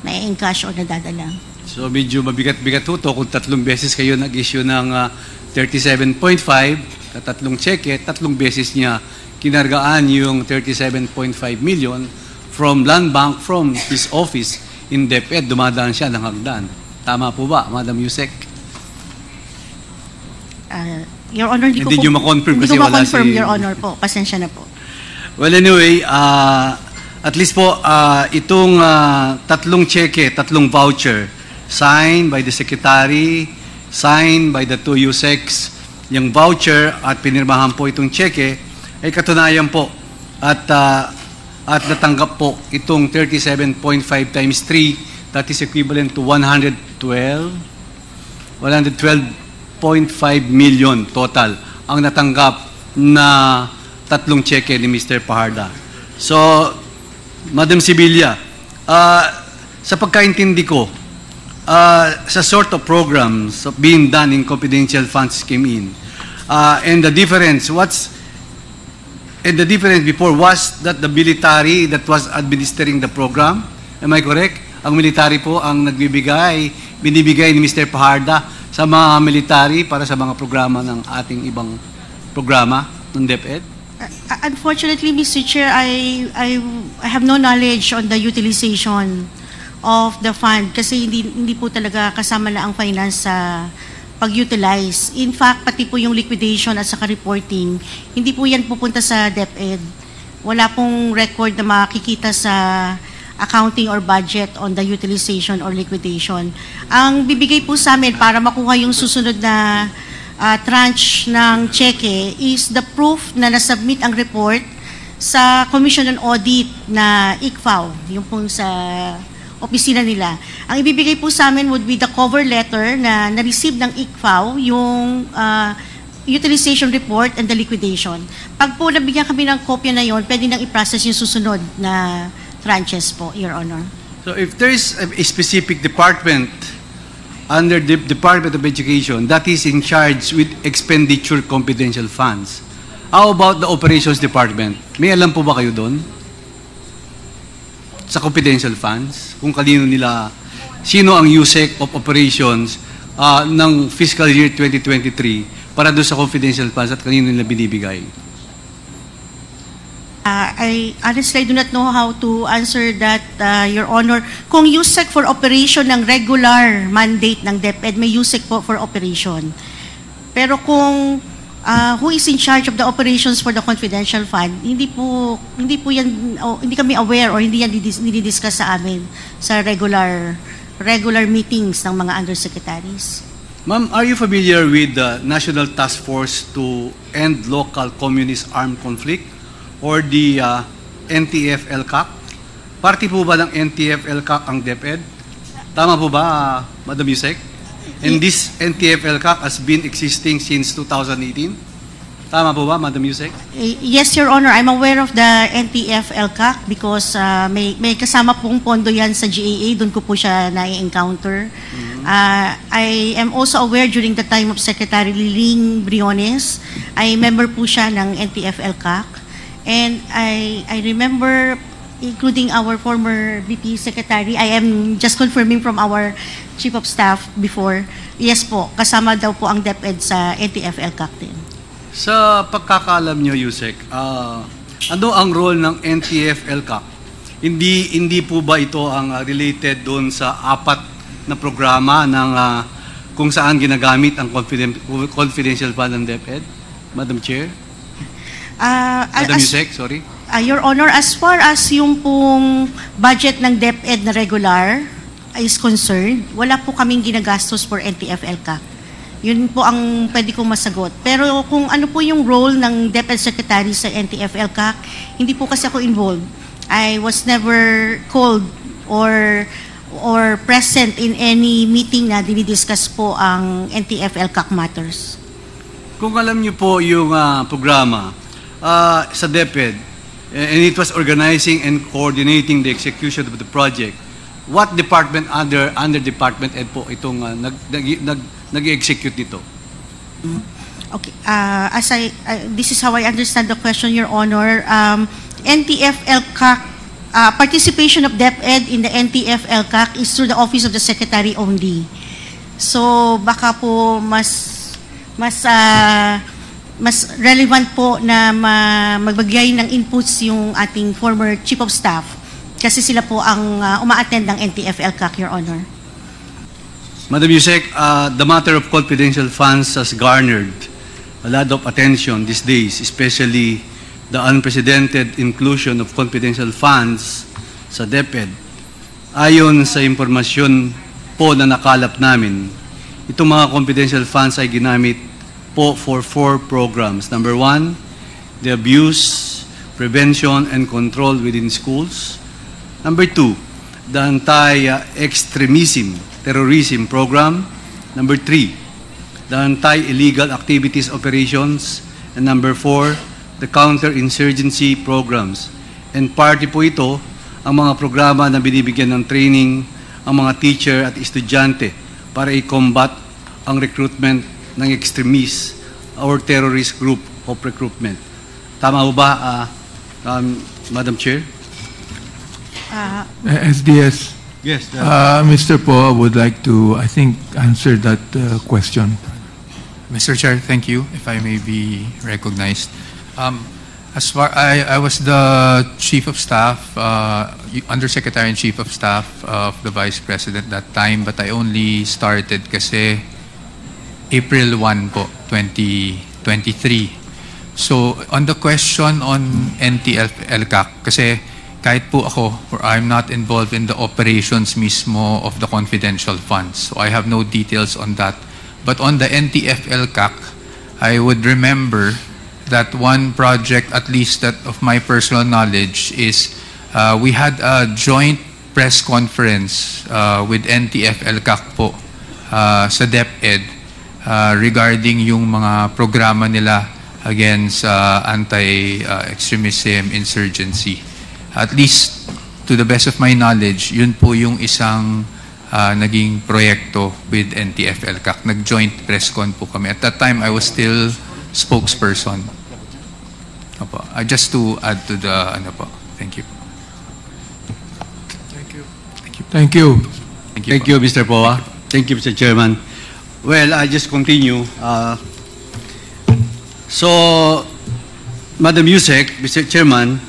na-encash o nadadala. So, medyo mabigat-bigat po to kung 3 beses kayo nag-issue ng 37.5 na 3 cheque, 3 beses niya kinargaan yung 37.5 million from Land Bank, from his office in DepEd, dumadaan siya ng hagdan. Tama po ba, Madam Yusek? Your Honor, hindi ko ma-confirm kasi wala si... Your Honor po. Pasensya na po. Well, anyway, at least po, itong 3 cheque, 3 voucher, signed by the Secretary, signed by the 2 Yusecs, yung voucher at pinirmahan po itong cheque, ay katunayan po at natanggap po itong 37.5 times 3, that is equivalent to 112.5 million total ang natanggap na 3 cheque ni Mr. Paharda. So, Madam Sibilia, sa pagkaintindi ko, sa sort of programs being done in confidential funds came in, and the difference, the difference before was that the military that was administering the program, am I correct? Ang military po ang binibigay ni Mr. Paharda sa mga military para sa mga programa ng ating ibang programa ng DepEd? Unfortunately, Mr. Chair, I have no knowledge on the utilization of the fund kasi hindi po talaga kasama na ang finance sa pag-utilize. In fact, pati po yung liquidation at saka reporting, hindi po yan pupunta sa DepEd. Wala pong record na makikita sa accounting or budget on the utilization or liquidation. Ang bibigay po sa amin para makuha yung susunod na tranche ng cheque is the proof na nasubmit ang report sa Commission on Audit na ICFAO, yung pong sa opisina nila. Ang ibibigay po sa amin would be the cover letter na na-receive ng ICFAO, yung utilization report and the liquidation. Pag po nabigyan kami ng kopya na yon, pwede nang i-process yung susunod na tranches po, Your Honor. So if there is a specific department under the Department of Education that is in charge with expenditure confidential funds, how about the Operations Department? May alam po ba kayo doon? Sa confidential funds? Kung kanino nila, sino ang USEC of Operations ng fiscal year 2023 para doon sa confidential funds at kanino nila binibigay? I honestly do not know how to answer that, Your Honor. Kung USEC for operation ng regular mandate ng DepEd, may USEC po for operation. Pero kung who is in charge of the operations for the confidential fund, hindi po yan, hindi kami aware or hindi yan dinidiscuss sa amin sa regular meetings ng mga undersecretaries. Ma'am, are you familiar with the National Task Force to End Local Communist Armed Conflict or the NTF-ELCAC? Party po ba ng NTF-ELCAC ang DepEd? Tama po ba, Madam Yusek? And this NTF-ELCAC has been existing since 2018? Tama po ba, Madam Yusek? Yes, Your Honor. I'm aware of the NTF-ELCAC because may kasama pong pondo yan sa GAA. Doon ko po siya na-encounter. I am also aware during the time of Secretary Liling Briones, ay member po siya ng NTF-ELCAC. And I remember, including our former VP Secretary, I am just confirming from our Chief of Staff before, yes po, kasama daw po ang DepEd sa NTF-ELCAC din. Sa pagkakaalam nyo, Yusek, ano ang role ng NTF-ELCAC? Hindi po ba ito ang related doon sa 4 na programa ng kung saan ginagamit ang confidential fund ng DepEd? Madam Chair? Madam Yusek, sorry. Your Honor, as far as yung pong budget ng DepEd na regular is concerned, wala po kaming ginagastos for NTF-ELCAC. Yun po ang pwede kong masagot. Pero kung ano po yung role ng DepEd Secretary sa NTF-ELCAC, hindi po kasi ako involved. I was never called or present in any meeting na dinidiscuss po ang NTF-ELCAC matters. Kung alam niyo po yung programa sa DepEd, and it was organizing and coordinating the execution of the project, what department under Department Ed po itong nag-execute nito? Okay. This is how I understand the question, Your Honor. NTF-ELCAC, participation of DepEd in the NTF-ELCAC is through the Office of the Secretary only. So baka po mas relevant po na magbigay ng inputs yung ating former Chief of Staff kasi sila po ang uma-attend ng NTF-ELCAC, Your Honor. Madam Yusek, the matter of confidential funds has garnered a lot of attention these days, especially the unprecedented inclusion of confidential funds sa DepEd. Ayon sa impormasyon po na nakalap namin, itong mga confidential funds ay ginamit po for 4 programs. Number 1, the abuse, prevention, and control within schools. Number 2, the anti-extremism, terrorism program. Number 3, the anti-illegal activities operations. And number 4, the counter-insurgency programs. And party po ito ang mga programa na binibigyan ng training ang mga teacher at estudyante para i-combat ang recruitment ng extremist or terrorist group of recruitment. Tama ba, Madam Chair? SDS. Yes. Mr. Po would like to, I think, answer that question. Mr. Chair, thank you, if I may be recognized. As far I was the Chief of Staff, Undersecretary and Chief of Staff of the Vice President that time, but I only started kasi April 1 po, 2023. So, on the question on NTF-ELCAC, kasi kahit po ako, or I'm not involved in the operations mismo of the confidential funds. So, I have no details on that. But on the NTF-ELCAC, I would remember that one project, at least that of my personal knowledge, is we had a joint press conference with NTF-ELCAC po sa DepEd regarding yung mga programa nila against anti-extremism, insurgency. At least to the best of my knowledge, yun po yung isang naging proyekto with NTF-ELCAC. Nag-joint press con po kami. At that time, I was still spokesperson. Opo. Just to add to the ano po. Thank you. Thank you. Thank you, Mr. Poa. Thank you, Mr. Chairman. Well, I just continue. So, Madam Yusek, Mr. Chairman,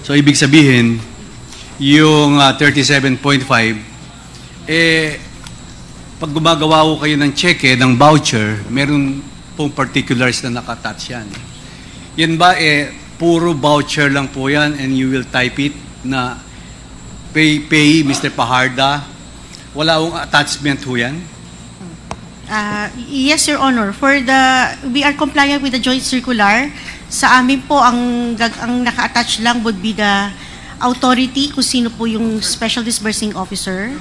so ibig sabihin, yung 37.5, pag gumagawa ko kayo ng cheque, ng voucher, meron pong particulars na nakatouch yan. Yan ba, puro voucher lang po yan and you will type it na pay Mr. Paharda? Wala akong attachment ho yan? Yes, Your Honor. We are compliant with the joint circular. Sa amin po, ang naka-attach lang would be the authority, kung sino po yung special disbursing officer.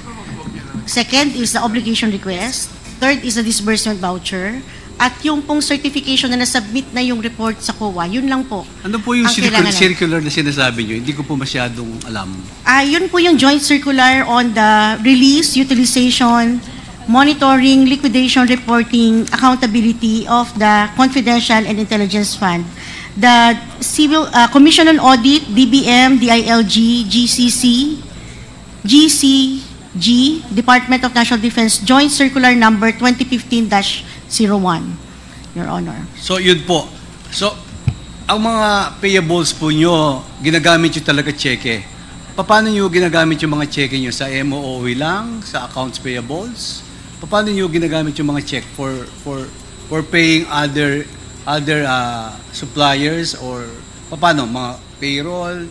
Second is the obligation request. Third is the disbursement voucher. At yung pong certification na nasubmit na yung report sa COA, yun lang po. Ano po yung circular na sinasabi nyo? Hindi ko po masyadong alam. Yun po yung joint circular on the release, utilization, monitoring, liquidation, reporting, accountability of the Confidential and Intelligence Fund. The Civil Commission on Audit, DBM, DILG, GCC, GCG, Department of National Defense, Joint Circular Number 2015-01, Your Honor. So, yun po. So, ang mga payables po nyo, ginagamit nyo talaga cheque. Paano nyo ginagamit yung mga cheque nyo? Sa MOOE lang? Sa accounts payables? Paano nyo ginagamit yung mga cheque for paying other suppliers or paano? Mga payroll?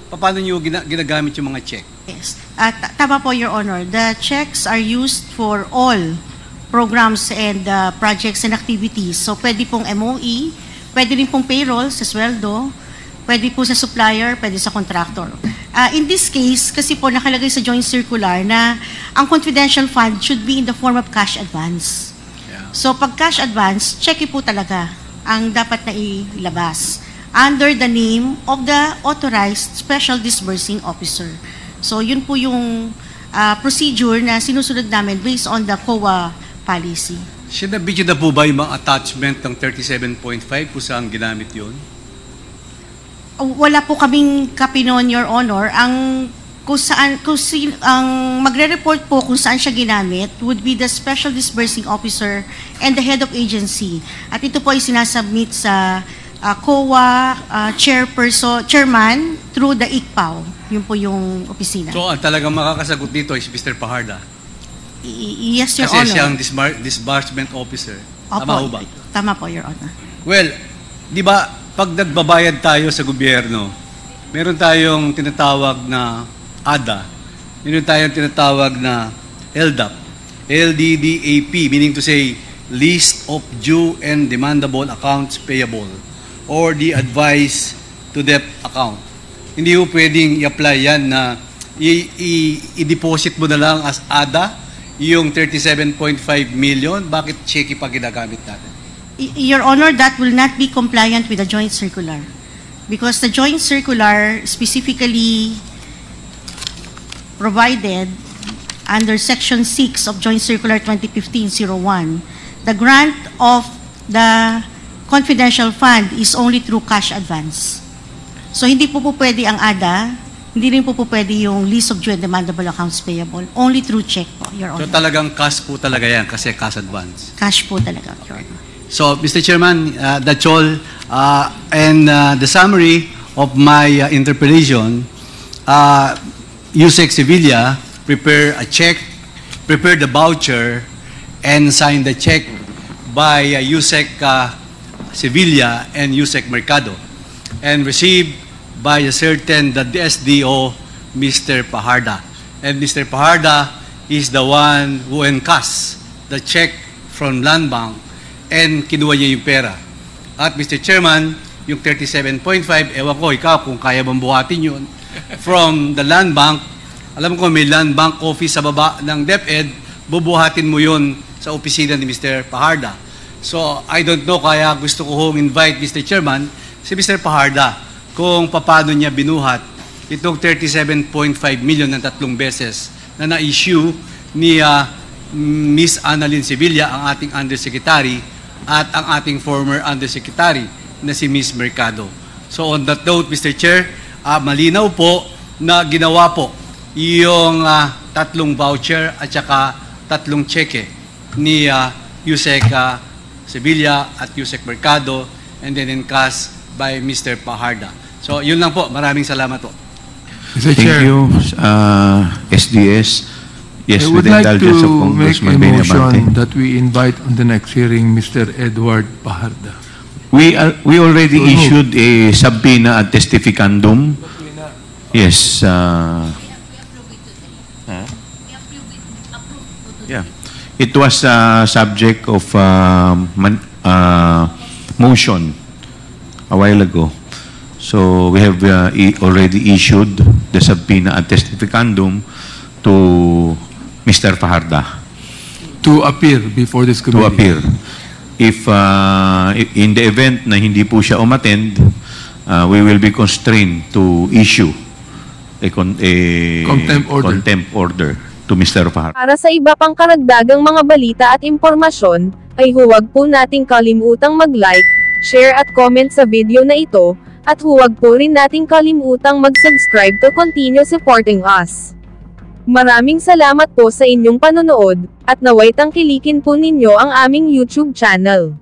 Paano nyo ginagamit yung mga cheque? Yes. Tama po, Your Honor. The checks are used for all programs and projects and activities. So, pwede pong MOE, pwede rin pong payroll sa sweldo, pwede po sa supplier, pwede sa contractor. In this case, kasi po nakalagay sa joint circular na ang confidential fund should be in the form of cash advance. Yeah. So, pag cash advance, cheque po talaga ang dapat na ilabas under the name of the authorized special disbursing officer. So, yun po yung procedure na sinusunod namin based on the COA policy. Sinabidyo na po ba yung mga attachment ng 37.5 kung saan ginamit yun? Wala po kaming copy noon, Your Honor. Ang magre-report po kung saan siya ginamit would be the special disbursing officer and the head of agency. At ito po ay sinasubmit sa COA chairman through the ICPAO. Yun po yung opisina. So, ang talagang makakasagot dito is Mr. Paharda? Yes, Your Kasi Honor. Kasi siyang disbursement officer. Opo, Tama ho ba? Tama po, Your Honor. Well, di ba, pag nagbabayad tayo sa gobyerno, meron tayong tinatawag na ADA, meron tayong tinatawag na LDAP, LDDAP, meaning to say, List of Due and Demandable Accounts Payable, or the Advice to Debt Account. Hindi mo pwedeng i-apply yan na i-deposit mo na lang as ADA yung 37.5 million. Bakit cheque pa ginagamit natin? Your Honor, that will not be compliant with the joint circular because the joint circular specifically provided under Section 6 of Joint Circular 2015-01, the grant of the confidential fund is only through cash advance. So hindi po pwede ang ADA, hindi rin po pwede yung list of due and demandable accounts payable, only through check po, Your Honor. So talagang cash po talaga yan kasi cash advance? Cash po talaga, Your Honor. So, Mr. Chairman, that's all. And the summary of my interpellation, Yusek Sevilla prepare a check, prepare the voucher, and sign the check by Yusek Sevilla and Yusek Mercado, and received by a certain the SDO, Mr. Paharda. And Mr. Paharda is the one who encashed the check from Land Bank and kinuha niya yung pera. At Mr. Chairman, yung 37.5, ewan ko, ikaw, kung kaya bang buhatin yun, from the Land Bank, alam ko may Land Bank office sa baba ng DepEd, bubuhatin mo yun sa opisina ni Mr. Paharda. So, I don't know, kaya gusto ko hong invite Mr. Chairman, si Mr. Paharda, kung paano niya binuhat itong 37.5 million ng 3 beses na na-issue ni Miss Annalyn Sevilla, ang ating Undersecretary, at ang ating former Undersecretary na si Miss Mercado. So on that note, Mr. Chair, malinaw po na ginawa po yung 3 voucher at saka 3 cheque ni Yusek Sevilla at Yusek Mercado, and then encashed by Mr. Paharda. So yun lang po. Maraming salamat po. Mr. Thank Chair, you, SDS. Yes, I with would the like indulgence of to make a Congressman Benny Abante. motion that we invite on the next hearing Mr. Edward Paharda. We already So moved. issued a subpoena ad testificandum. Yes. Yeah. It was subject of motion a while ago. So we have already issued the subpoena ad testificandum to Mr. Paharda. To appear before this committee. To appear. If in the event na hindi po siya umattend, we will be constrained to issue a contempt order to Mr. Paharda. Para sa iba pang karagdagang mga balita at impormasyon, ay huwag po nating kalimutang mag-like, share at comment sa video na ito, at huwag po rin nating kalimutang mag-subscribe to continue supporting us. Maraming salamat po sa inyong panonood, at naway tangkilikin po ninyo ang aming YouTube channel.